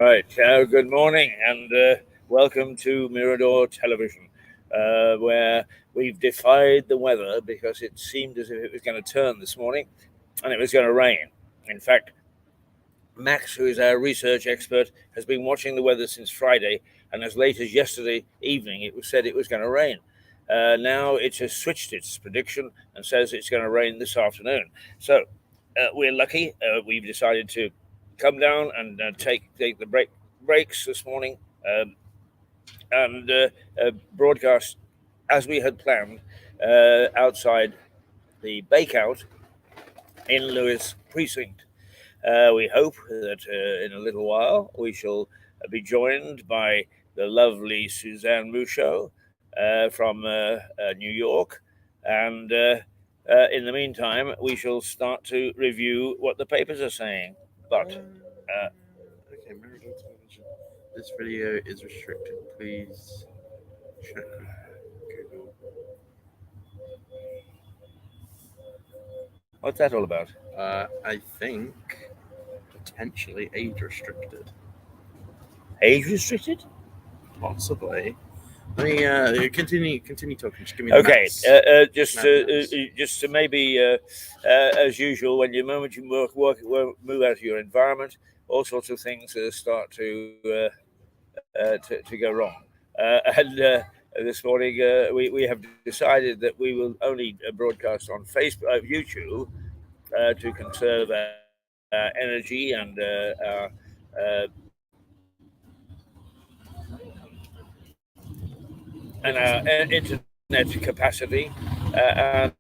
right. Good morning and welcome to Mirador Television, where we've defied the weather because it seemed as if it was going to turn this morning and it was going to rain. In fact, Max, who is our research expert, has been watching the weather since Friday, and as late as yesterday evening, it was said it was going to rain. Now it has switched its prediction and says it's going to rain this afternoon. So we're lucky. We've decided to come down and take the breaks this morning and broadcast as we had planned outside the Bakeout in Lewes precinct. We hope that in a little while we shall be joined by the lovely Suzanne Mouchot from New York. And in the meantime, we shall start to review what the papers are saying. But okay, Mirador Television. This video is restricted. Please check Google. what's that all about? I think potentially age restricted. Age restricted? Possibly. Let me continue talking. Just give me the Okay, maps. just to maybe as usual, when you moment you move out of your environment, all sorts of things start to go wrong. And this morning we have decided that we will only broadcast on Facebook, YouTube, to conserve energy and our internet capacity, and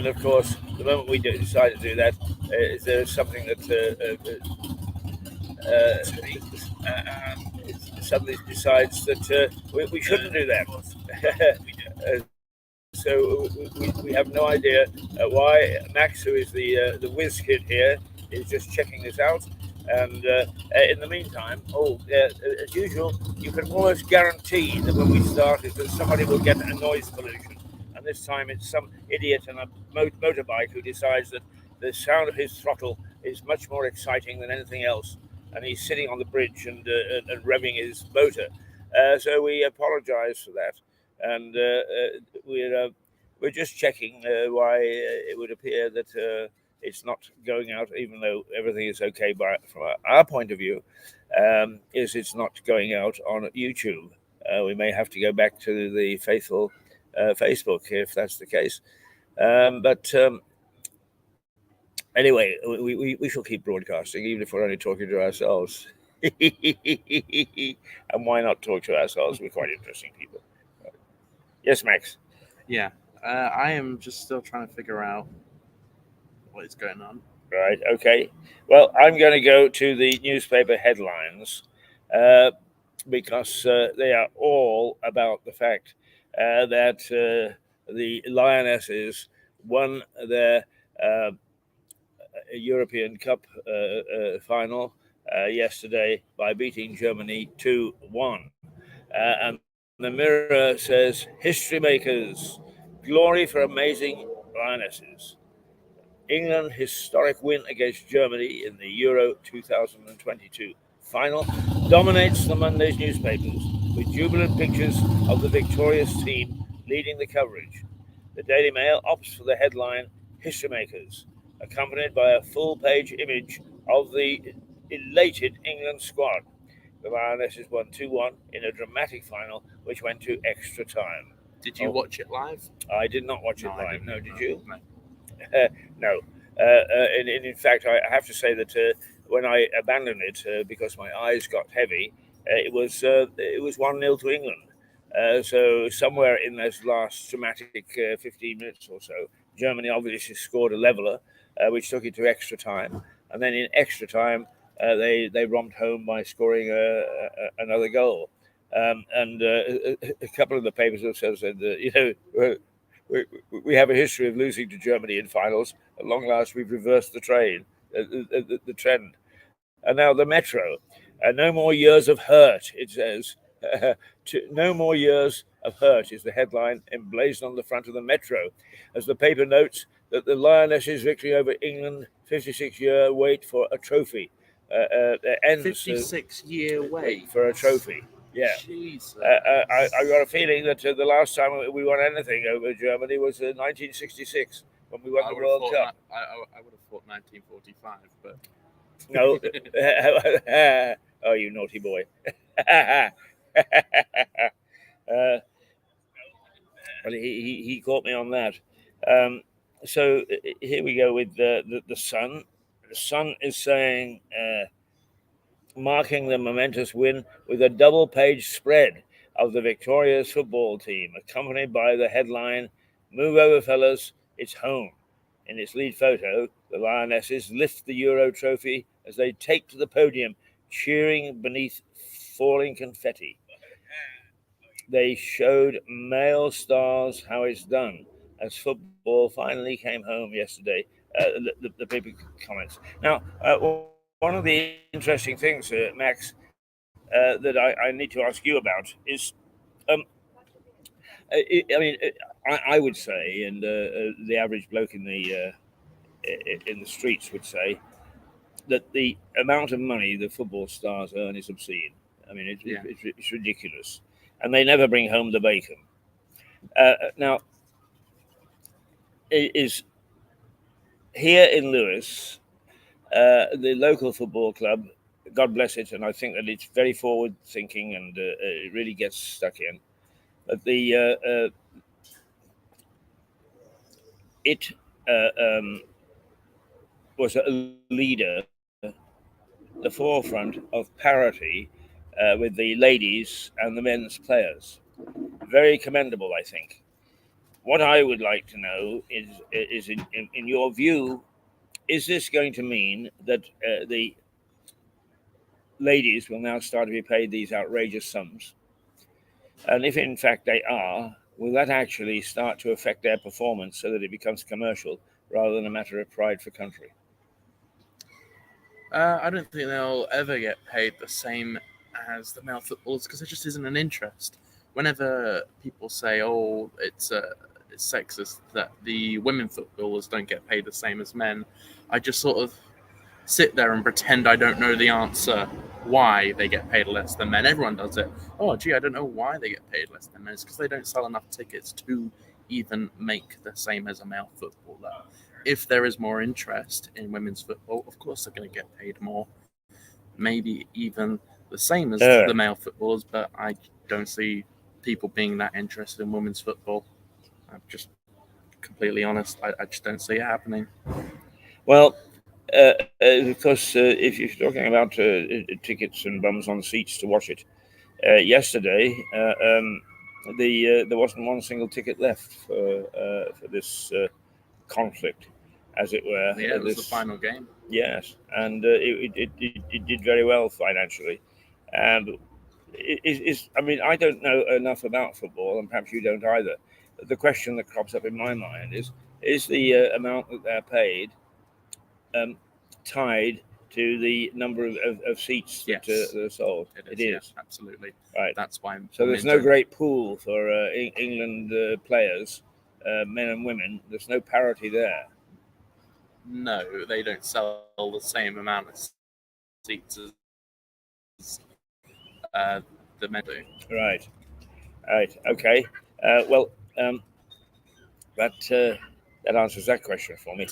of course, the moment we decide to do that, is there something that suddenly decides that we shouldn't do that. So we have no idea why. Max, who is the whiz kid here, is just checking this out. And in the meantime, as usual, you can almost guarantee that when we start is that somebody will get a noise pollution. And this time it's some idiot on a motorbike who decides that the sound of his throttle is much more exciting than anything else. And he's sitting on the bridge and revving his motor. So we apologize for that. And we're just checking why it would appear that it's not going out, even though everything is okay from our point of view. Is it's not going out on YouTube? We may have to go back to the faithful Facebook if that's the case. But anyway, we shall keep broadcasting, even if we're only talking to ourselves. And why not talk to ourselves? We're quite interesting people. Yes, Max. Yeah, I am just still trying to figure out what is going on. Right. Okay. Well, I'm going to go to the newspaper headlines because they are all about the fact that the Lionesses won their European Cup final yesterday by beating Germany 2-1. And the Mirror says, "History makers, glory for amazing Lionesses. England historic win against Germany in the Euro 2022 final dominates the Monday's newspapers, with jubilant pictures of the victorious team leading the coverage. The Daily Mail opts for the headline, 'History makers,' accompanied by a full-page image of the elated England squad. The Lionesses won 2-1 in a dramatic final, which went to extra time." Did you watch it live? I did not watch it live. No, did you? No. No. And in fact, I have to say that when I abandoned it because my eyes got heavy, it was 1-0 to England. So somewhere in those last dramatic 15 minutes or so, Germany obviously scored a leveler, which took it to extra time. And then in extra time, they romped home by scoring another goal. And a couple of the papers have said that, we have a history of losing to Germany in finals. At long last, we've reversed the trend. And now the Metro. No more years of hurt, it says. No more years of hurt is the headline emblazoned on the front of the Metro, as the paper notes that the Lionesses' victory over England, 56-year wait for a trophy. ends 56-year wait for a trophy. Yeah. Jesus. I got a feeling that the last time we won anything over Germany was 1966 when we won the World Cup. I would have thought 1945, but No. Oh, you naughty boy. Well, he caught me on that. So here we go with the Sun. The Sun is saying, marking the momentous win with a double-page spread of the victorious football team, accompanied by the headline, "Move over, fellas, it's home." In its lead photo, the Lionesses lift the Euro trophy as they take to the podium, cheering beneath falling confetti. They showed male stars how it's done as football finally came home yesterday. The paper comments. Now, one of the interesting things, Max, that I need to ask you about is, um, I would say, and the average bloke in the streets would say that the amount of money the football stars earn is obscene. I mean, it's ridiculous, and they never bring home the bacon. Now, it is here in Lewes, the local football club. God bless it, and I think that it's very forward thinking, and it really gets stuck in. But it was a leader, the forefront of parity with the ladies and the men's players. Very commendable, I think. What I would like to know is in your view, is this going to mean that the ladies will now start to be paid these outrageous sums? And if in fact they are, will that actually start to affect their performance so that it becomes commercial rather than a matter of pride for country? I don't think they'll ever get paid the same as the male footballers because there just isn't an interest. Whenever people say, "Oh, it's sexist that the women footballers don't get paid the same as men," I just sort of sit there and pretend I don't know the answer why they get paid less than men. Everyone does it. Oh, gee, I don't know why they get paid less than men. It's because they don't sell enough tickets to even make the same as a male footballer. If there is more interest in women's football, of course they're going to get paid more. Maybe even the same as the male footballers, but I don't see people being that interested in women's football. I'm just completely honest. I just don't see it happening. Well, of course, if you're talking about tickets and bums on seats to watch it, yesterday there wasn't one single ticket left for this conflict, as it were. Yeah, it was the final game. Yes, and it did very well financially. And I mean, I don't know enough about football, and perhaps you don't either. The question that crops up in my mind is the amount that they're paid um, tied to the number of seats that are sold. It is. Yeah, absolutely. Right. That's why. So there's no great pool for England players, men and women. There's no parity there. No, they don't sell the same amount of seats as the men do. Right. Okay. Well, that answers that question for me.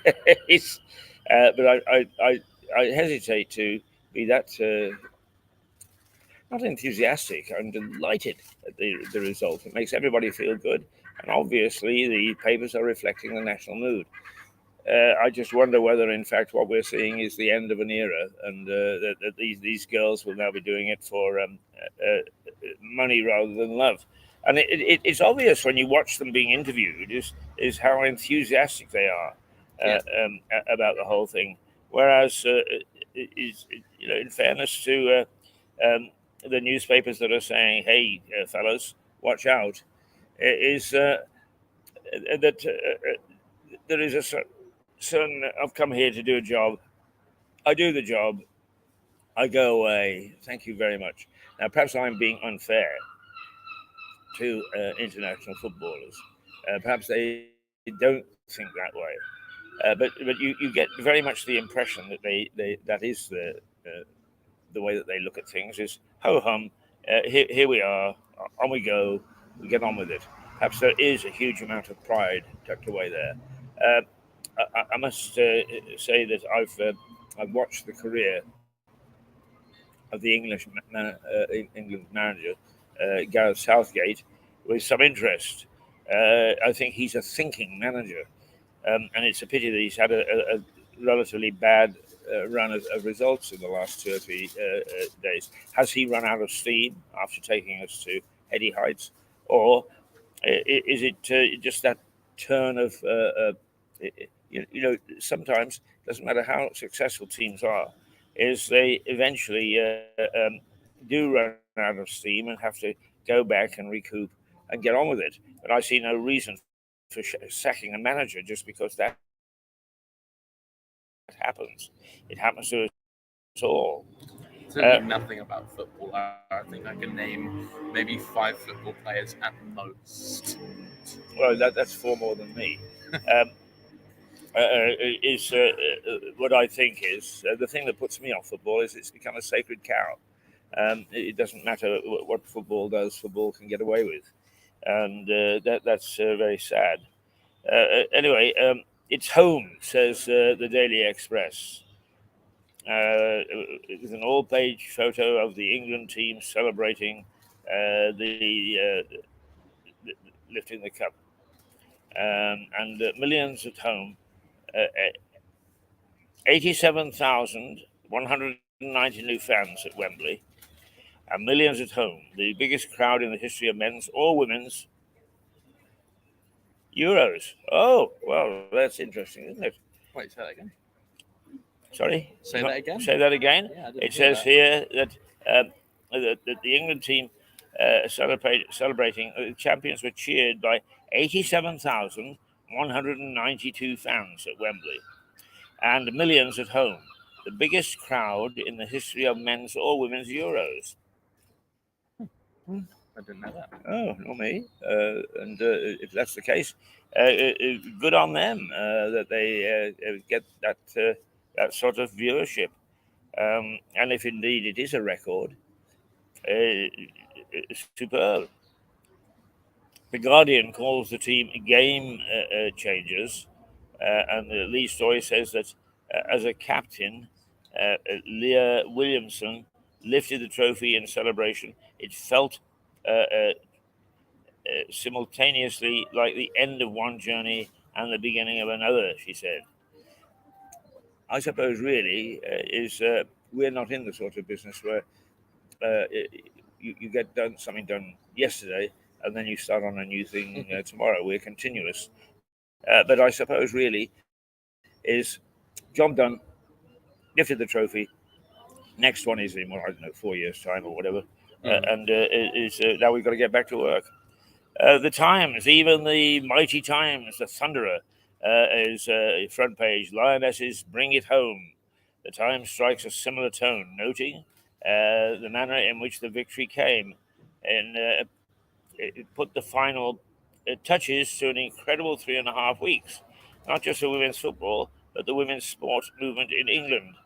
But I hesitate to be that not enthusiastic. I'm delighted at the result. It makes everybody feel good, and obviously the papers are reflecting the national mood. I just wonder whether, in fact, what we're seeing is the end of an era, and that these girls will now be doing it for money rather than love. And it's obvious when you watch them being interviewed is how enthusiastic they are about the whole thing. Whereas, in fairness to the newspapers that are saying, "Hey, fellas, watch out," is that there is a certain. I've come here to do a job. I do the job. I go away. Thank you very much. Now, perhaps I'm being unfair to international footballers. Perhaps they don't think that way. But you get very much the impression that that is the way that they look at things is ho hum, here we are, on we go, we get on with it. Perhaps there is a huge amount of pride tucked away there. Uh, I must say that I've watched the career of the England manager Gareth Southgate with some interest. I think he's a thinking manager, and it's a pity that he's had a relatively bad run of results in the last 2 or 3 days. Has he run out of steam after taking us to heady heights, or is it just that turn of sometimes it doesn't matter how successful teams are, is they eventually do run out of steam and have to go back and recoup and get on with it. But I see no reason for sacking a manager just because that happens. It happens to us all. Certainly nothing about football. I think I can name maybe 5 football players at most. Well, that's 4 more than me. Um, is what I think is the thing that puts me off football is it's become a sacred cow. It doesn't matter what football does; football can get away with, and that's very sad. Anyway, it's home, says the Daily Express. With an all-page photo of the England team celebrating the lifting the cup, and millions at home. 87,190 new fans at Wembley, and millions at home. The biggest crowd in the history of men's or women's Euros. Oh, well, that's interesting, isn't it? Wait, say that again. Sorry? Say that again. Say that again? Yeah, I didn't It hear says that. here that the England team celebrating champions were cheered by 87,192 fans at Wembley and millions at home. The biggest crowd in the history of men's or women's Euros. I didn't know that. Oh, not me. And if that's the case, good on them that they get that sort of viewership. And if indeed it is a record, superb. The Guardian calls the team game changers, and the lead story says that as a captain, Leah Williamson lifted the trophy in celebration. It felt simultaneously like the end of one journey and the beginning of another, she said. I suppose really is we're not in the sort of business where you get something done yesterday and then you start on a new thing tomorrow. We're continuous. But I suppose really is job done, lifted the trophy. Next one is in, well, I don't know, 4 years' time or whatever. And is now we've got to get back to work. The Times, even the mighty Times, the Thunderer, is front page. Lionesses bring it home. The Times strikes a similar tone, noting the manner in which the victory came, and it put the final touches to an incredible 3.5 weeks, not just for women's football, but the women's sport movement in England.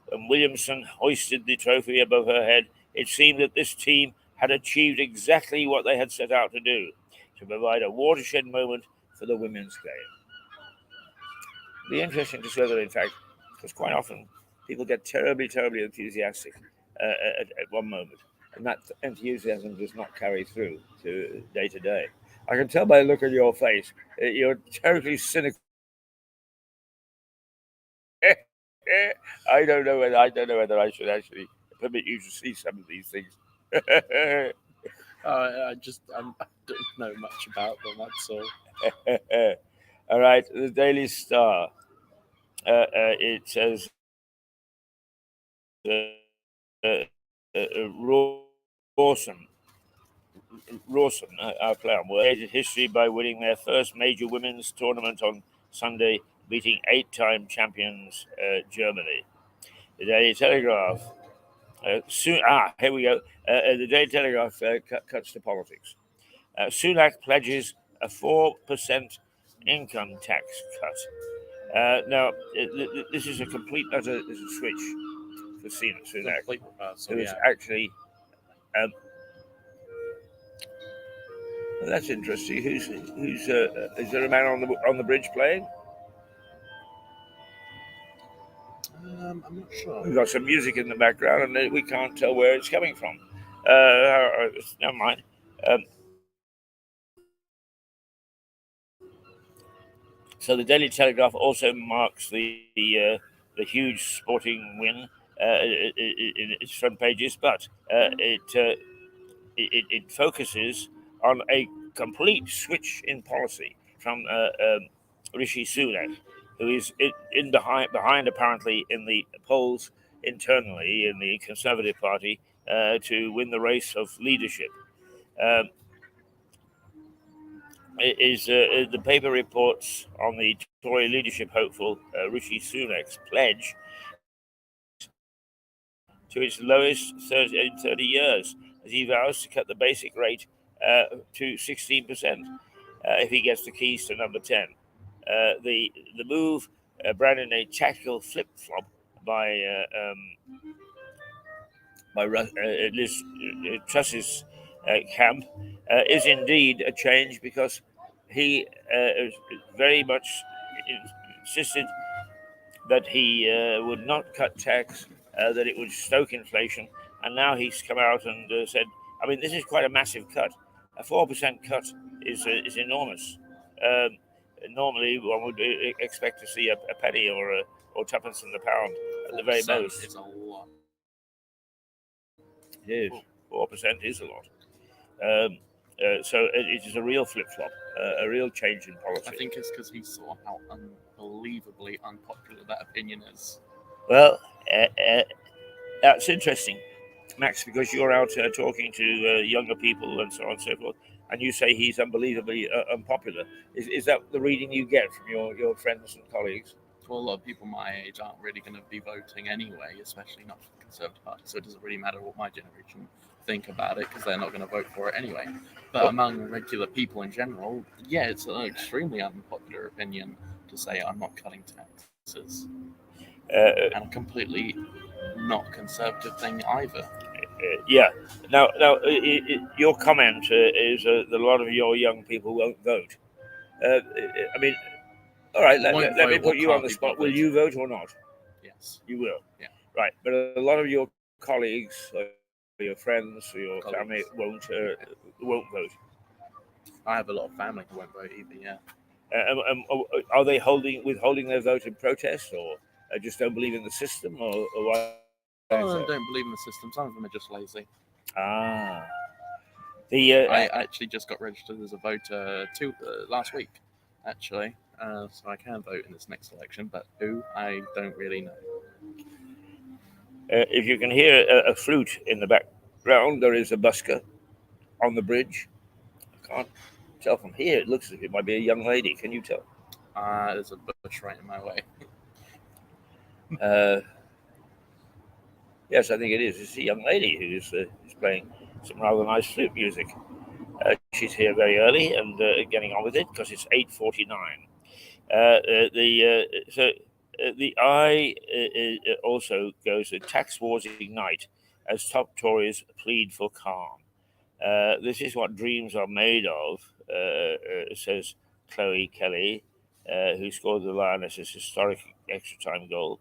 When Williamson hoisted the trophy above her head, it seemed that this team had achieved exactly what they had set out to do, to provide a watershed moment for the women's game. It'll be interesting to see whether, in fact, because quite often people get terribly, terribly enthusiastic at one moment, and that enthusiasm does not carry through to day. I can tell by the look on your face you're terribly cynical. I don't know whether I should actually permit you to see some of these things. I don't know much about them. That's all. All right, the Daily Star. It says Rawson, our player, created history by winning their first major women's tournament on Sunday, beating 8-time champions Germany. The Daily Telegraph. Here we go. The Daily Telegraph cuts to politics. Sunak pledges a 4% income tax cut. Now, this is a complete utter switch for Sunak, Complete reversal, who is yeah. actually. Well, that's interesting. Who's is there a man on the bridge playing? I'm not sure. We've got some music in the background, and we can't tell where it's coming from. Never mind. So the Daily Telegraph also marks the huge sporting win in its front pages, but it focuses on a complete switch in policy from Rishi Sunak, who is behind apparently in the polls internally in the Conservative Party to win the race of leadership. Um, the paper reports on the Tory leadership hopeful Rishi Sunak's pledge to its lowest in 30 years, as he vows to cut the basic rate to 16% if he gets the keys to number 10. The move, branded a tactical flip flop by Liz Truss's camp, is indeed a change because he very much insisted that he would not cut tax, that it would stoke inflation, and now he's come out and said, I mean, this is quite a massive cut. A 4% cut is enormous. Normally, one would expect to see a penny or tuppence in the pound at the very most. It's a lot. It is. 4% is a lot. So it is a real flip flop, a real change in policy. I think it's because he saw how unbelievably unpopular that opinion is. Well, that's interesting, Max, because you're out talking to younger people and so on and so forth, and you say he's unbelievably unpopular. Is that the reading you get from your friends and colleagues? Well, a lot of people my age aren't really going to be voting anyway, especially not for the Conservative Party, so it doesn't really matter what my generation think about it because they're not going to vote for it anyway. But among regular people in general, yeah, it's an extremely unpopular opinion to say I'm not cutting taxes. And a completely not conservative thing either. Yeah. Now, your comment is that a lot of your young people won't vote. I mean, all right, let me put you on the spot. Will you vote or not? Yes. You will? Yeah. Right, but a lot of your colleagues, or your friends, or your family won't vote. I have a lot of family who won't vote either, yeah. Are they withholding their vote in protest, or just don't believe in the system, or why? Some of them don't believe in the system. Some of them are just lazy. Ah. I actually just got registered as a voter last week, actually. So I can vote in this next election, but who, I don't really know. If you can hear a flute in the background, there is a busker on the bridge. I can't tell from here. It looks as if it might be a young lady. Can you tell? There's a bush right in my way. Yes, I think it is. It's a young lady who's playing some rather nice flute music. She's here very early and getting on with it because it's 8:49. The eye also goes to tax wars ignite as top Tories plead for calm. This is what dreams are made of, says Chloe Kelly, who scored the Lionesses' historic extra time goal.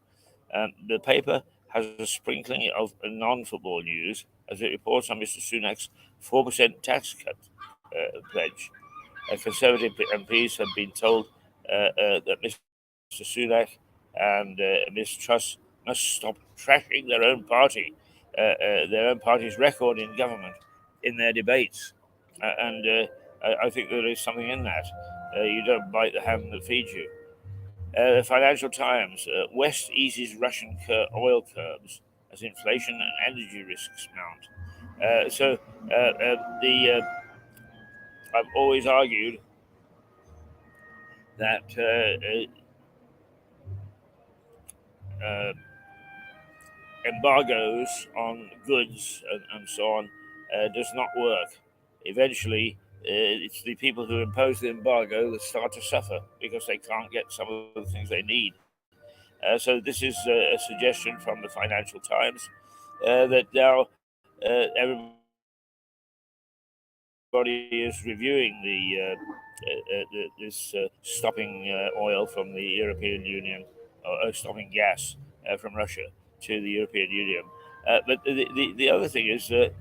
The paper has a sprinkling of non-football news as it reports on Mr. Sunak's 4% tax cut pledge. Conservative MPs have been told that Mr. Sunak and Ms. Truss must stop trashing their own party's record in government in their debates. I think there is something in that. You don't bite the hand that feeds you. The Financial Times, West eases Russian oil curbs as inflation and energy risks mount. I've always argued that embargoes on goods and so on does not work. Eventually, it's the people who impose the embargo that start to suffer because they can't get some of the things they need. So this is a suggestion from the Financial Times that now everybody is reviewing this stopping oil from the European Union, or stopping gas from Russia to the European Union. But the other thing is that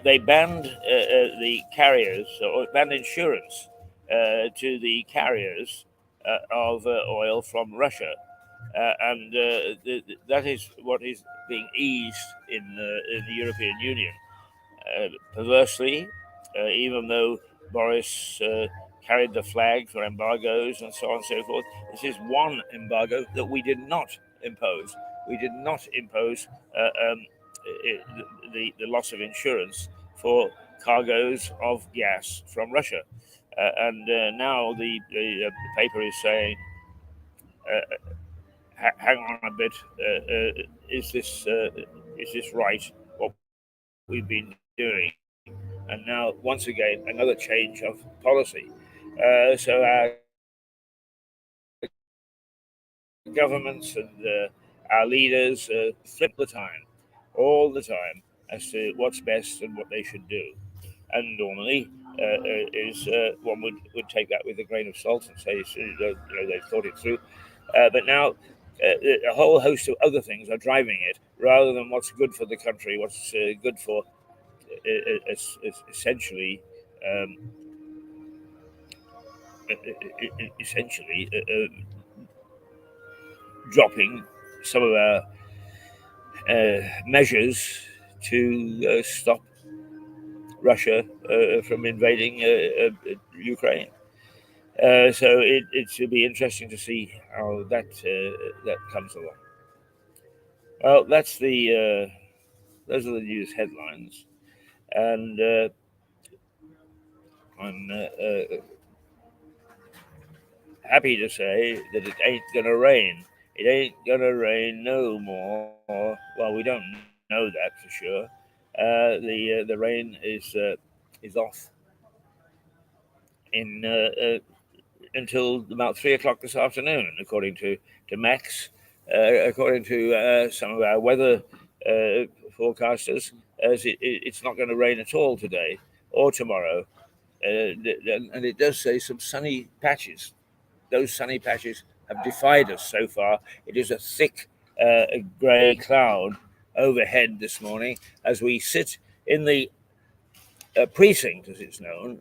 they banned the carriers, or banned insurance to the carriers of oil from Russia. That is what is being eased in the European Union. Perversely, even though Boris carried the flag for embargoes and so on and so forth, this is one embargo that we did not impose. We did not impose the loss of insurance for cargoes of gas from Russia. And now the paper is saying, hang on a bit, is this right? What we've been doing? And now, once again, another change of policy. So our governments and our leaders flip all the time, as to what's best and what they should do. And normally, is one would take that with a grain of salt and say, they've thought it through. But now, a whole host of other things are driving it, rather than what's good for the country, what's good for essentially, essentially dropping some of our measures to stop Russia from invading Ukraine. So it should be interesting to see how that comes along. Well, those are the news headlines, and I'm happy to say that it ain't gonna rain. It ain't gonna rain no more. Well, we don't know that for sure. The rain is off in until about 3 o'clock this afternoon, according to Max. According to some of our weather forecasters, as it's not going to rain at all today or tomorrow, and it does say some sunny patches. Those sunny patches have defied us so far. It is a thick grey cloud overhead this morning as we sit in the precinct, as it's known.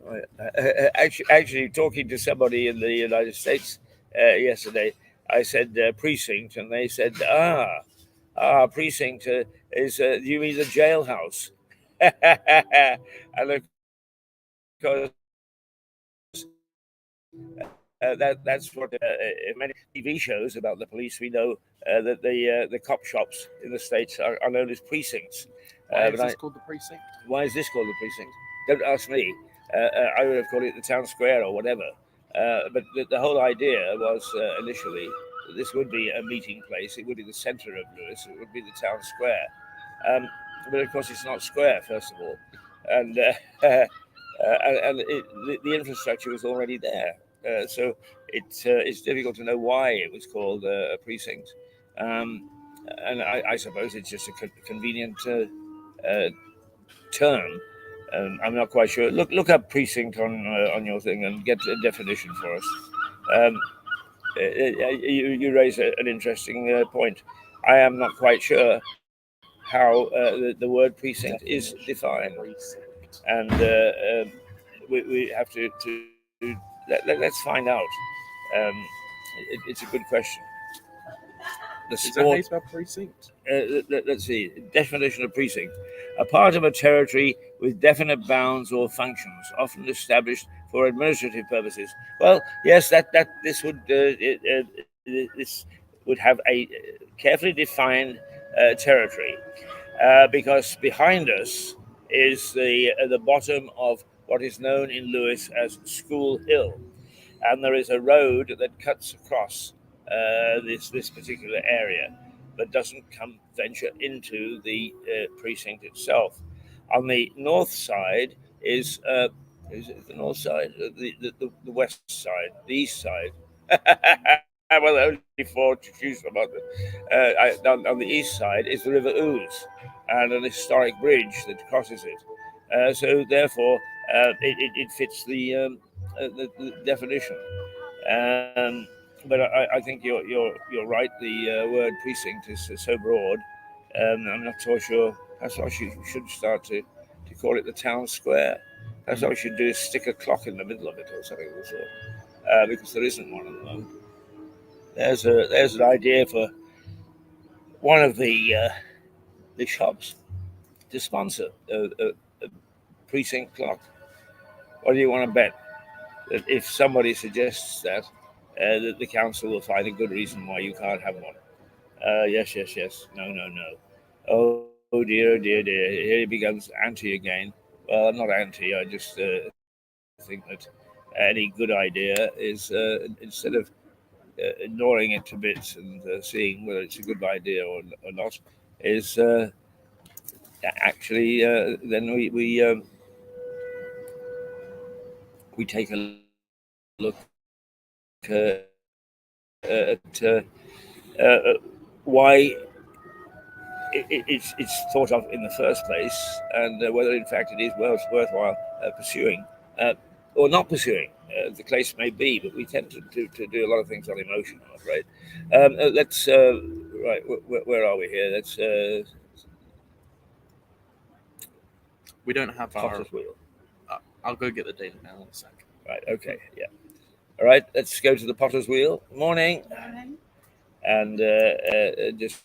Actually, talking to somebody in the United States yesterday, I said precinct, and they said, precinct is, you mean the jailhouse? And of course, that's what in many TV shows about the police, we know that the cop shops in the States are known as precincts. Why is this called the precinct? Why is this called the precinct? Don't ask me. I would have called it the town square or whatever. But the whole idea was initially that this would be a meeting place. It would be the centre of Lewes. It would be the town square. But of course, it's not square, first of all. And the infrastructure was already there. So it's difficult to know why it was called a precinct. And I suppose it's just a convenient term. I'm not quite sure. Look up precinct on your thing and get a definition for us. You raise an interesting point. I am not quite sure how the word precinct is defined, and we have to let's find out. It's a good question. The sport. Is that how you spell precinct? Let's see. Definition of precinct: a part of a territory with definite bounds or functions, often established for administrative purposes. Well, yes, this would have a carefully defined territory, because behind us is the bottom of what is known in Lewes as School Hill, and there is a road that cuts across this particular area, but doesn't venture into the precinct itself. On the north side is it the north side, the west side, the east side. Well, there are only four to choose from. On the east side is the River Ouse and an historic bridge that crosses it. So therefore, it fits the definition. Um, but I think you're right. The word precinct is so broad. I'm not so sure. That's why you should start to call it the town square. That's what we should do is stick a clock in the middle of it or something of the sort, because there isn't one at the moment. There's an idea for one of the shops to sponsor a precinct clock. What do you want to bet? That if somebody suggests that the council will find a good reason why you can't have one. Yes, yes, yes. No, no, no. Oh dear, oh dear, dear. Here he becomes anti again. Well, I'm not anti. I just think that any good idea is instead of ignoring it to bits and seeing whether it's a good idea or not, is actually then we take a look at why it's thought of in the first place, and whether in fact it is worthwhile pursuing or not pursuing. The case may be, but we tend to do a lot of things on emotion, I'm afraid. Let's right. Where are we here? Let's We don't have our. Potter's wheel. I'll go get the data now in a sec. Right. Okay. Yeah. All right. Let's go to the Potter's wheel. Morning. Morning. And just.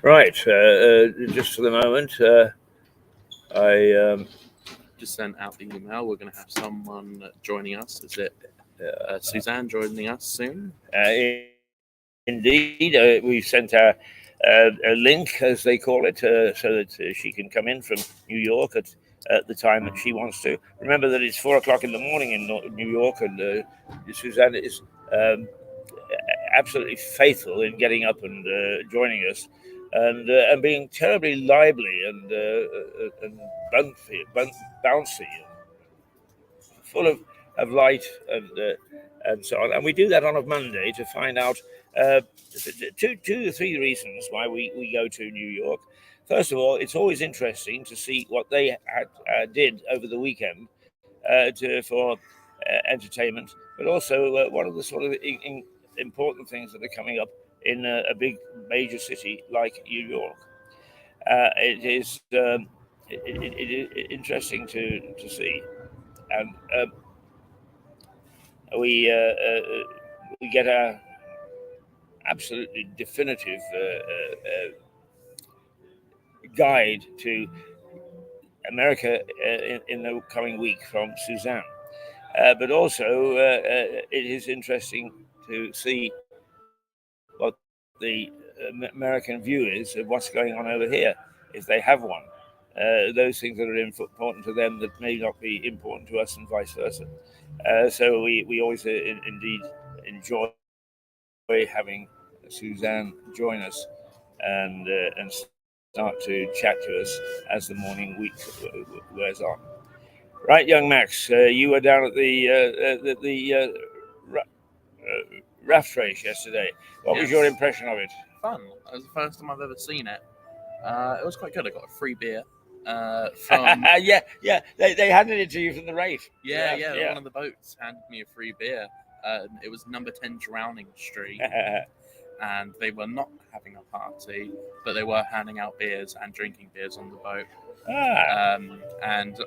Right, just for the moment, I just sent out the email. We're going to have someone joining us. Is it Suzanne joining us soon? Indeed, we sent a link, as they call it, so that she can come in from New York at the time that she wants to. Remember that it's 4:00 in the morning in New York, and Suzanne is absolutely faithful in getting up and joining us, and being terribly lively and bouncy, full of light and so on. And we do that on a Monday to find out two or three reasons why we go to New York. First of all, it's always interesting to see what they did over the weekend for entertainment, but also one of the sort of important things that are coming up in a big major city like New York. It is interesting to see, and we get a absolutely definitive guide to America in the coming week from Suzanne. But also, it is interesting to see what the American view is of what's going on over here, if they have one. Those things that are important to them that may not be important to us, and vice versa. So we always indeed enjoy having Suzanne join us and start to chat to us as the morning week wears on. Right, young Max, you were down at the raft race yesterday. What was your impression of it? Fun. It was the first time I've ever seen it. It was quite good. I got a free beer from yeah. They handed it to you from the race. yeah. One of the boats handed me a free beer. It was number 10 Drowning Street, and they were not having a party, but they were handing out beers and drinking beers on the boat. And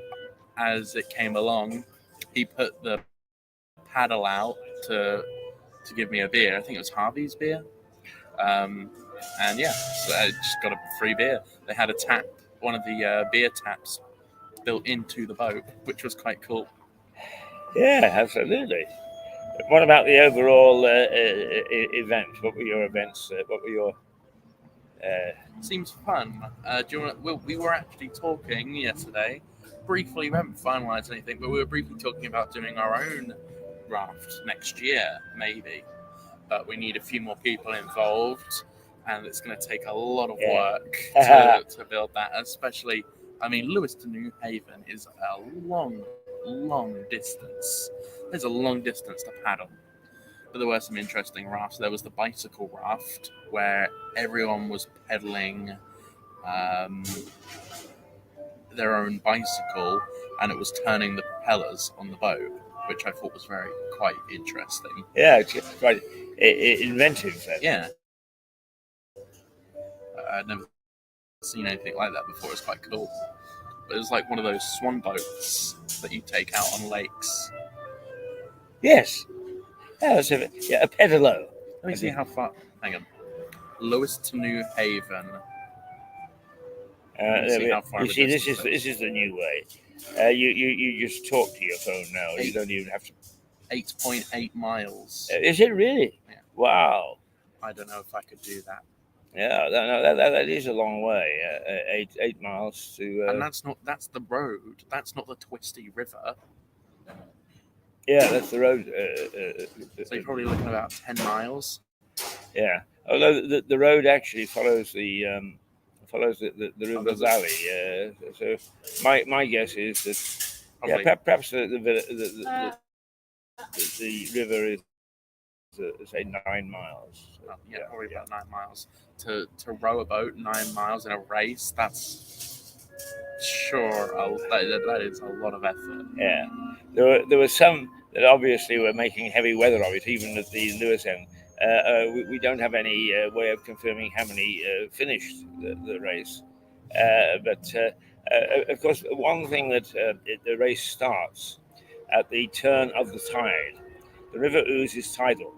as it came along, he put the paddle out to give me a beer. I think it was Harvey's beer. And yeah, so I just got a free beer. They had a tap, one of the beer taps built into the boat, which was quite cool. Yeah, absolutely. What about the overall event? What were your events? What were your? Seems fun. Do you want? We were actually talking yesterday. Briefly, we haven't finalised anything, but we were briefly talking about doing our own raft next year, maybe. But we need a few more people involved, and it's going to take a lot of work to build that. Especially, I mean, Lewes to New Haven is a long distance. There's a long distance to paddle. But there were some interesting rafts. There was the bicycle raft where everyone was pedaling their own bicycle, and it was turning the propellers on the boat, which I thought was quite interesting. Yeah, it's quite inventive. Yeah, I'd never seen anything like that before. It's quite cool. But it was like one of those swan boats that you take out on lakes. Yes. A pedalo. Let me see how far. Hang on. Lewes to New Haven. See how far. You see, this is the new way. You just talk to your phone now. You don't even have to. 8.8 miles. Is it really? Yeah. Wow. I don't know if I could do that. Yeah, that is a long way. 8 miles to. And that's the road. That's not the twisty river. Yeah, that's the road. So you're probably looking at about 10 miles. Yeah, although the road actually follows the river valley. So my guess is that perhaps the river is say 9 miles. Probably about 9 miles. To row a boat 9 miles in a race, that's that is a lot of effort. Yeah, there were some that obviously were making heavy weather of it, even at the Lewes end. We don't have any way of confirming how many finished the race, but of course, one thing that the race starts at the turn of the tide. The River Ouse is tidal,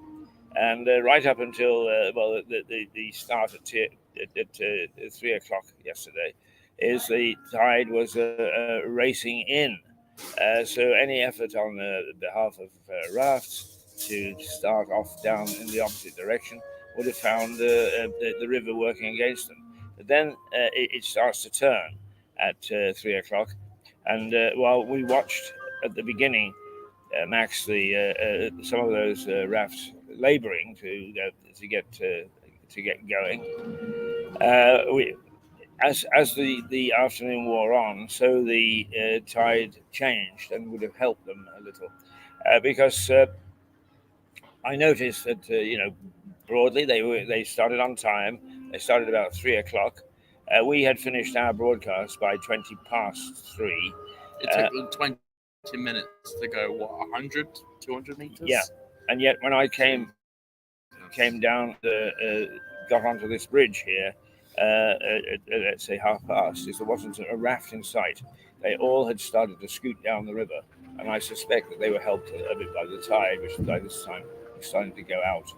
and right up until the start at 3 o'clock yesterday, is the tide was racing in. So any effort on behalf of rafts to start off down in the opposite direction would have found the river working against them. But then it starts to turn at 3 o'clock, and while we watched at the beginning, Max, some of those rafts labouring to get going. As the afternoon wore on, so the tide changed and would have helped them a little, because I noticed that broadly they started on time. They started about 3 o'clock. We had finished our broadcast by 3:20. It took them 20 minutes to go 100, 200 meters. Yeah, and yet when I came down, got onto this bridge here. Let's say past, there wasn't a raft in sight. They all had started to scoot down the river, and I suspect that they were helped a bit by the tide, which by this time was starting to go out.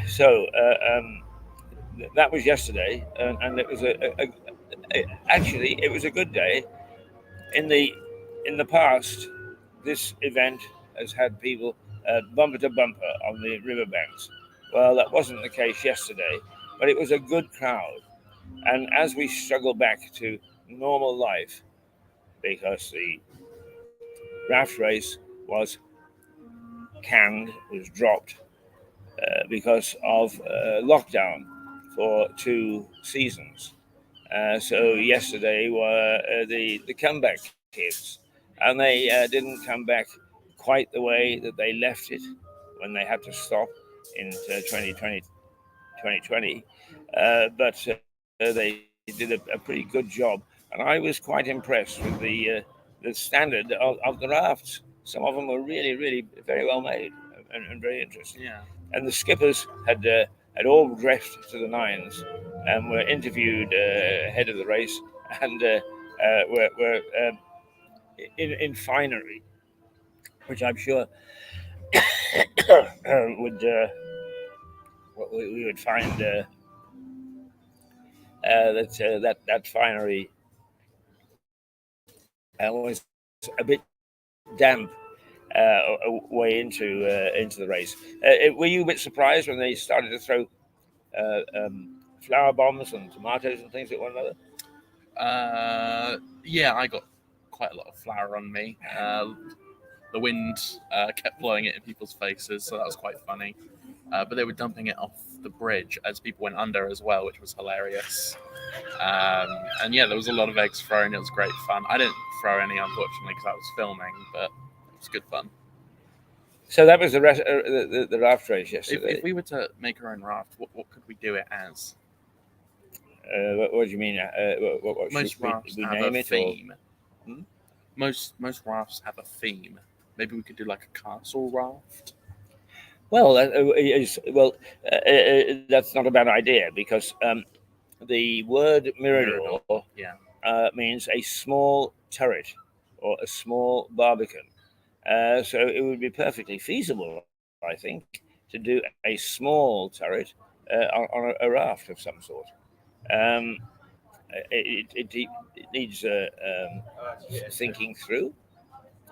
So that was yesterday, and it was actually it was a good day. In the past, this event has had people bumper to bumper on the riverbanks. Well, that wasn't the case yesterday, but it was a good crowd. And as we struggle back to normal life, because the raft race was canned, was dropped because of lockdown for 2 seasons. So yesterday were the comeback kids, and they didn't come back quite the way that they left it when they had to stop in 2020. But they did a pretty good job, and I was quite impressed with the standard of the rafts. Some of them were really very well made and very interesting. Yeah. And the skippers had all dressed to the nines and were interviewed ahead of the race, and were in finery, which I'm sure would we would find that finery was a bit damp way into the race. Were you a bit surprised when they started to throw flower bombs and tomatoes and things at one another? Yeah, I got quite a lot of flour on me. The wind kept blowing it in people's faces, so that was quite funny. But they were dumping it off the bridge as people went under as well, which was hilarious. And yeah, there was a lot of eggs thrown. It was great fun. I didn't throw any, unfortunately, because I was filming, but it was good fun. So that was the raft race yesterday. If we were to make our own raft, what could we do it as? What do you mean? What Most rafts have a theme. Most rafts have a theme. Maybe we could do like a castle raft. Well, that's not a bad idea, because the word Mirador means a small turret or a small barbican. So it would be perfectly feasible, I think, to do a small turret on a raft of some sort. It needs thinking through.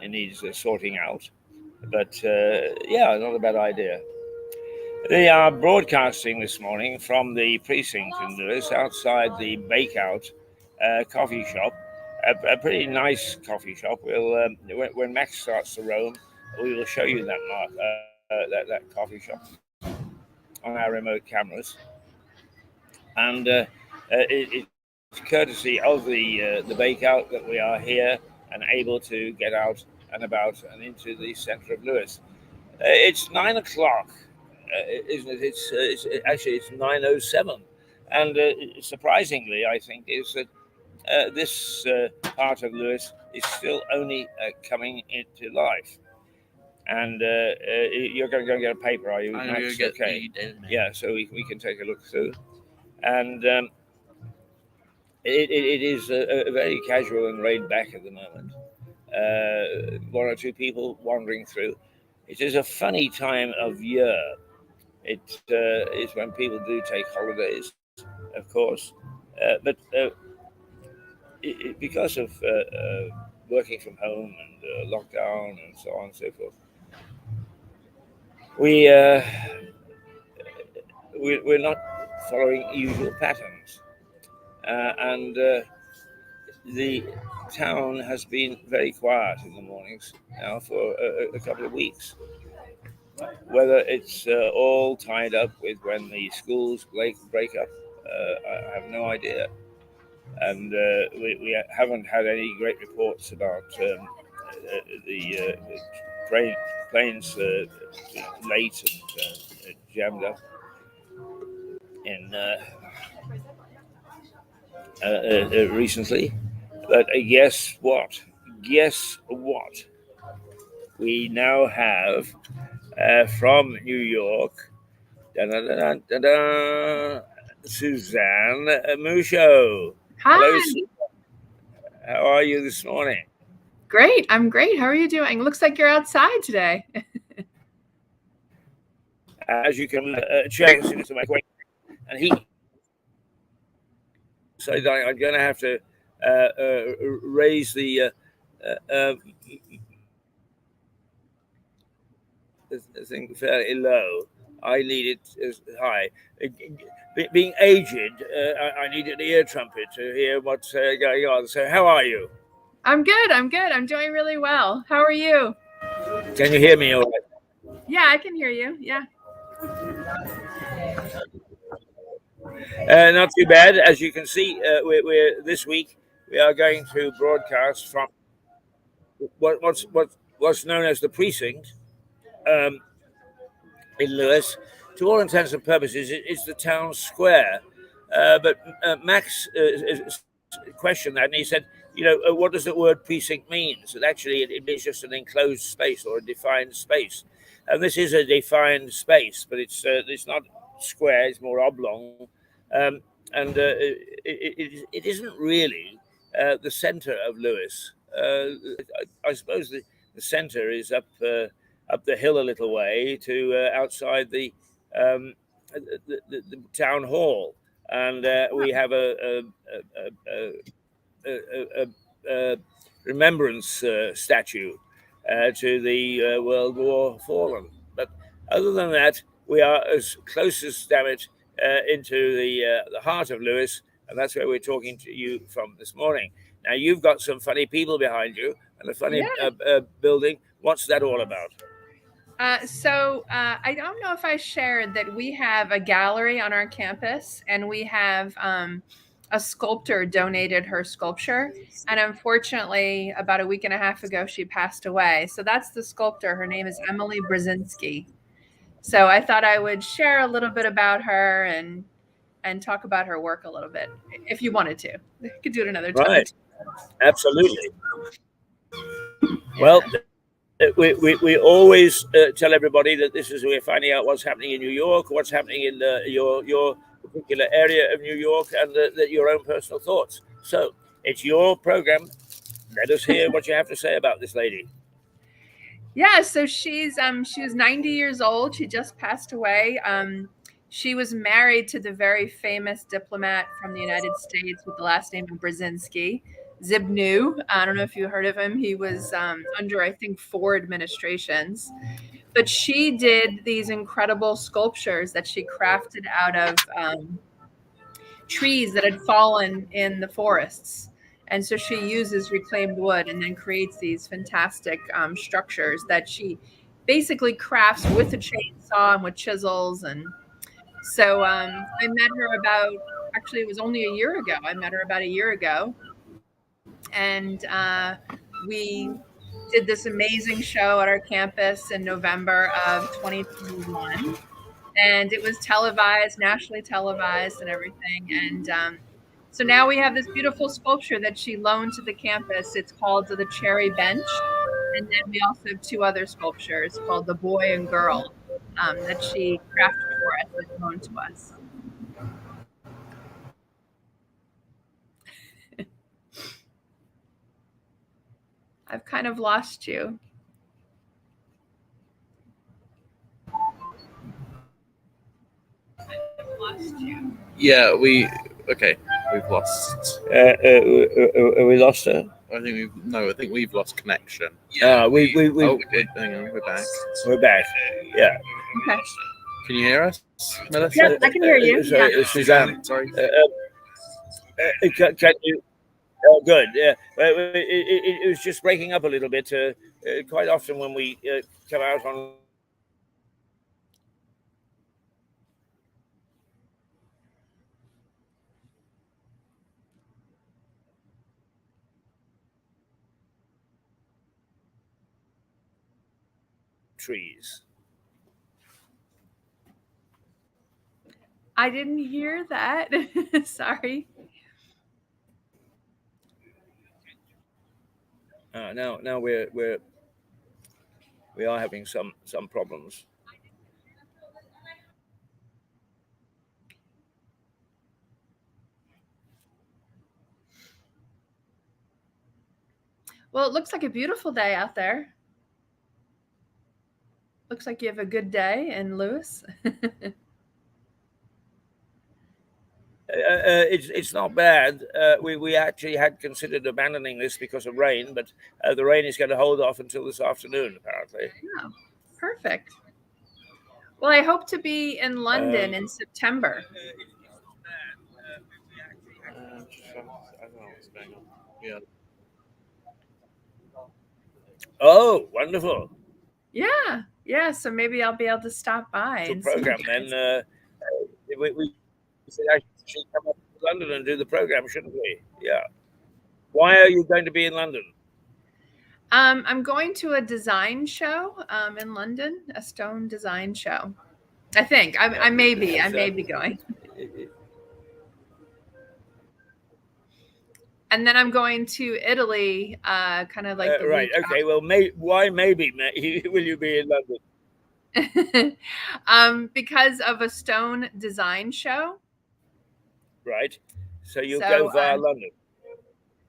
It needs sorting out. But yeah, not a bad idea. They are broadcasting this morning from the precinct in Lewes, outside the Bakeout coffee shop. A pretty nice coffee shop. We'll when Max starts to roam, we will show you that coffee shop on our remote cameras, and it's courtesy of the Bakeout that we are here and able to get out and about and into the centre of Lewes. It's 9 o'clock, isn't it? It's actually it's 9:07, and surprisingly, I think is that this part of Lewes is still only coming into life. And you're going to go and get a paper, are you? I'm going to get the yeah, so we can take a look through. And it is a very casual and laid back at the moment. One or two people wandering through. It is a funny time of year. It is when people do take holidays, of course, but because of working from home and lockdown and so on and so forth, we're not following usual patterns, and the town has been very quiet in the mornings now for a couple of weeks. Whether it's all tied up with when the schools break up, I have no idea. And we haven't had any great reports about the planes late and jammed up in recently. But guess what? We now have from New York, Suzanne Musho. Hi. Hello, Suzanne. How are you this morning? Great. I'm great. How are you doing? Looks like you're outside today. As you can check, to make way, and he. So I'm going to have to raise the thing fairly low. I need it as high. Being aged, I need an ear trumpet to hear what's going on. So, how are you? I'm good. I'm doing really well. How are you? Can you hear me all right? Yeah, I can hear you. Yeah. Not too bad. As you can see, we're this week we are going to broadcast from what's known as the precinct in Lewes. To all intents and purposes, it's the town square. But Max questioned that, and he said, what does the word precinct mean? So actually, it means just an enclosed space or a defined space. And this is a defined space, but it's not square; it's more oblong, and it isn't really the center of Lewes. I suppose the center is up the hill a little way to outside the town hall, and we have a remembrance statue to the World War fallen. But other than that, we are as close as damn it into the heart of Lewes, and that's where we're talking to you from this morning. Now, you've got some funny people behind you and a funny building. What's that all about? I don't know if I shared that we have a gallery on our campus, and we have a sculptor donated her sculpture. And unfortunately, about a week and a half ago, she passed away. So that's the sculptor. Her name is Emily Brzezinski. So I thought I would share a little bit about her and talk about her work a little bit, if you wanted to. We could do it another time. Right. Absolutely. Well, we always tell everybody that this is we're finding out what's happening in New York, what's happening in your particular area of New York, and your own personal thoughts. So it's your program. Let us hear what you have to say about this lady. Yeah, so she was 90 years old. She just passed away. She was married to the very famous diplomat from the United States with the last name of Brzezinski. Zbigniew. I don't know if you heard of him. He was under, I think, 4 administrations. But she did these incredible sculptures that she crafted out of trees that had fallen in the forests. And so she uses reclaimed wood and then creates these fantastic structures that she basically crafts with a chainsaw and with chisels. And so I met her actually, it was only a year ago. I met her about a year ago. And we did this amazing show at our campus in November of 2021. And it was televised, nationally televised and everything. And so now we have this beautiful sculpture that she loaned to the campus. It's called the Cherry Bench. And then we also have 2 other sculptures called the Boy and Girl that she crafted for us and loaned to us. I've kind of lost you. Yeah, we've lost. We lost her. I think we've lost connection. We Oh, okay, hang on, we're back. We're back. Yeah. Okay. Can you hear us, Melissa? Yeah, I can hear you. Sorry, Suzanne. Sorry. Can you? Oh, good. Yeah. It was just breaking up a little bit. Quite often when we come out on trees. I didn't hear that. Sorry. Now we are having some problems. Well, it looks like a beautiful day out there. Looks like you have a good day in Lewes. It's not bad. We actually had considered abandoning this because of rain, but the rain is going to hold off until this afternoon, apparently. Oh, perfect. Well, I hope to be in London in September. I don't know what's going on. Yeah. Oh, wonderful. Yeah. So maybe I'll be able to stop by. The program then. We should actually come up to London and do the program, shouldn't we? Yeah. Why are you going to be in London? I'm going to a design show in London, a stone design show. I think I may be going. and then I'm going to Italy, kind of like the right. week Okay. Well, why maybe will you be in London? because of a stone design show. Right. So you'll go via London.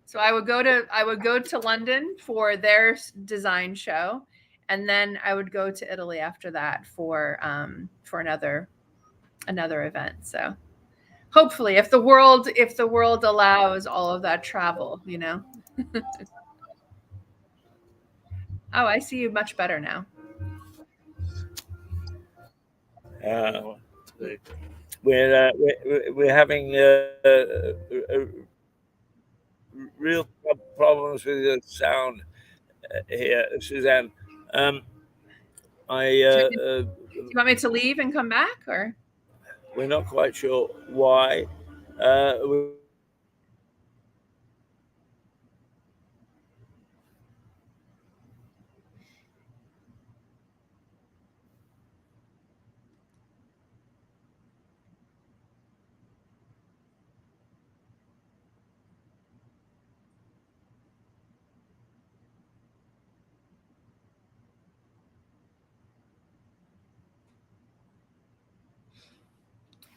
So I would go to London for their design show, and then I would go to Italy after that for another event. So hopefully, if the world allows all of that travel, you know. Oh, I see you much better now. We're having real problems with the sound here, Suzanne. Do you want me to leave and come back, or? We're not quite sure why.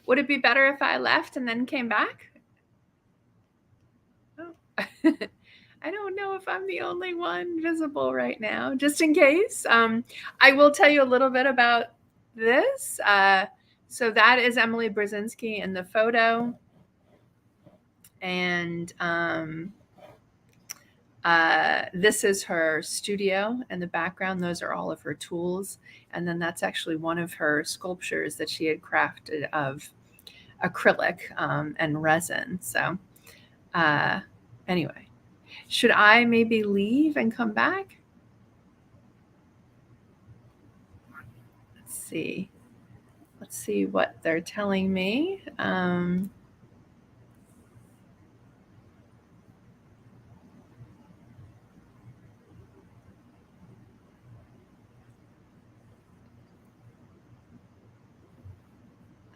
Would it be better if I left and then came back? Oh. I don't know if I'm the only one visible right now, just in case. I will tell you a little bit about this. So that is Emily Brzezinski in the photo. And this is her studio in the background. Those are all of her tools. And then that's actually one of her sculptures that she had crafted of acrylic and resin. So anyway, should I maybe leave and come back? Let's see what they're telling me. All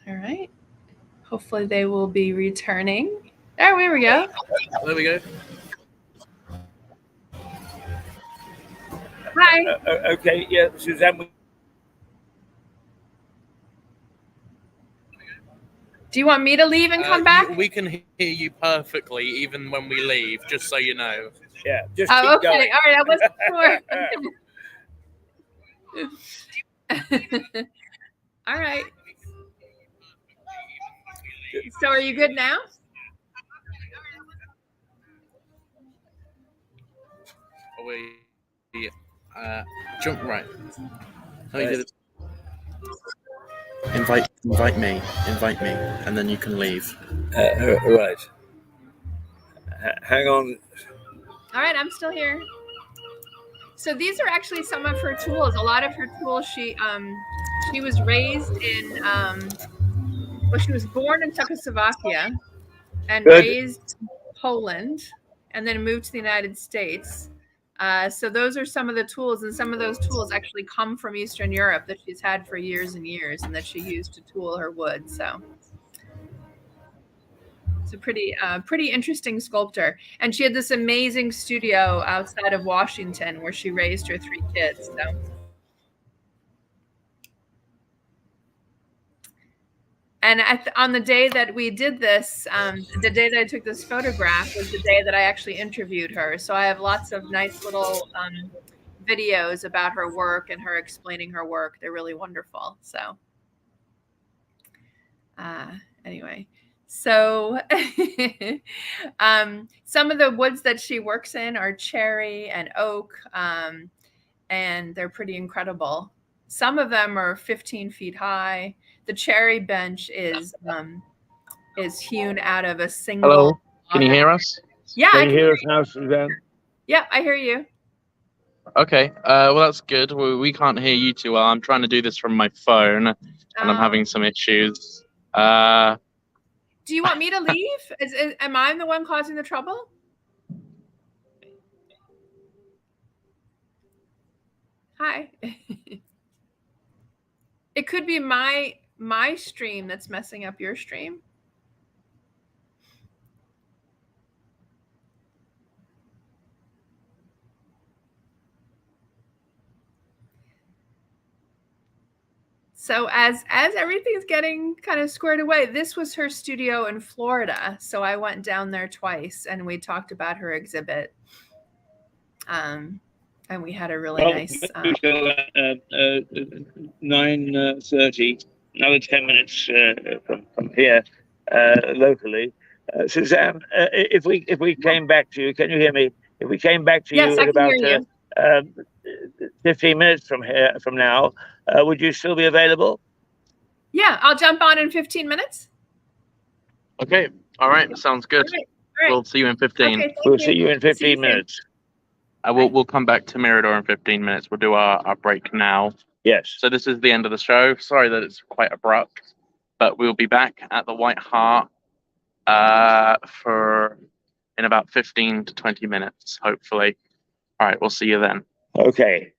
right. Hopefully they will be returning. Oh, here we go. There we go. Hi. Okay, yeah, Suzanne. Do you want me to leave and come back? We can hear you perfectly even when we leave, just so you know. Yeah, just keep going. All right, I wasn't sure. All right. So are you good now? We jump right. How you did it? Invite me, and then you can leave. Right. Hang on. All right, I'm still here. So these are actually some of her tools. A lot of her tools, she was raised in she was born in Czechoslovakia and raised in Poland, and then moved to the United States. So those are some of the tools, and some of those tools actually come from Eastern Europe that she's had for years and years, and that she used to tool her wood. So it's a pretty interesting sculptor. And she had this amazing studio outside of Washington where she raised her 3 kids. So. And on the day that we did this, the day that I took this photograph was the day that I actually interviewed her. So I have lots of nice little videos about her work and her explaining her work. They're really wonderful. So anyway, so some of the woods that she works in are cherry and oak, and they're pretty incredible. Some of them are 15 feet high. The cherry bench is hewn out of a single. Hello, can you hear us? Yeah, can you hear us now, Suzanne? Yeah, I hear you. Okay, well that's good. We can't hear you too well. I'm trying to do this from my phone, and I'm having some issues. Do you want me to leave? Am I the one causing the trouble? Hi. It could be my stream that's messing up your stream. So as everything's getting kind of squared away, this was her studio in Florida. So I went down there twice and we talked about her exhibit. And we had a really nice. Till 9:30, another 10 minutes from here locally. Suzanne, if we came back to you, can you hear me? If we came back to Yes, you I at can about hear you. 15 minutes from now, would you still be available? Yeah, I'll jump on in 15 minutes. Okay. All right. Sounds good. All right. We'll see you in 15. Okay, We'll see you in 15 minutes. We'll come back to Mirador in 15 minutes. We'll do our break now. Yes. So this is the end of the show. Sorry that it's quite abrupt, but we'll be back at the White Hart in about 15 to 20 minutes, hopefully. All right, we'll see you then. Okay.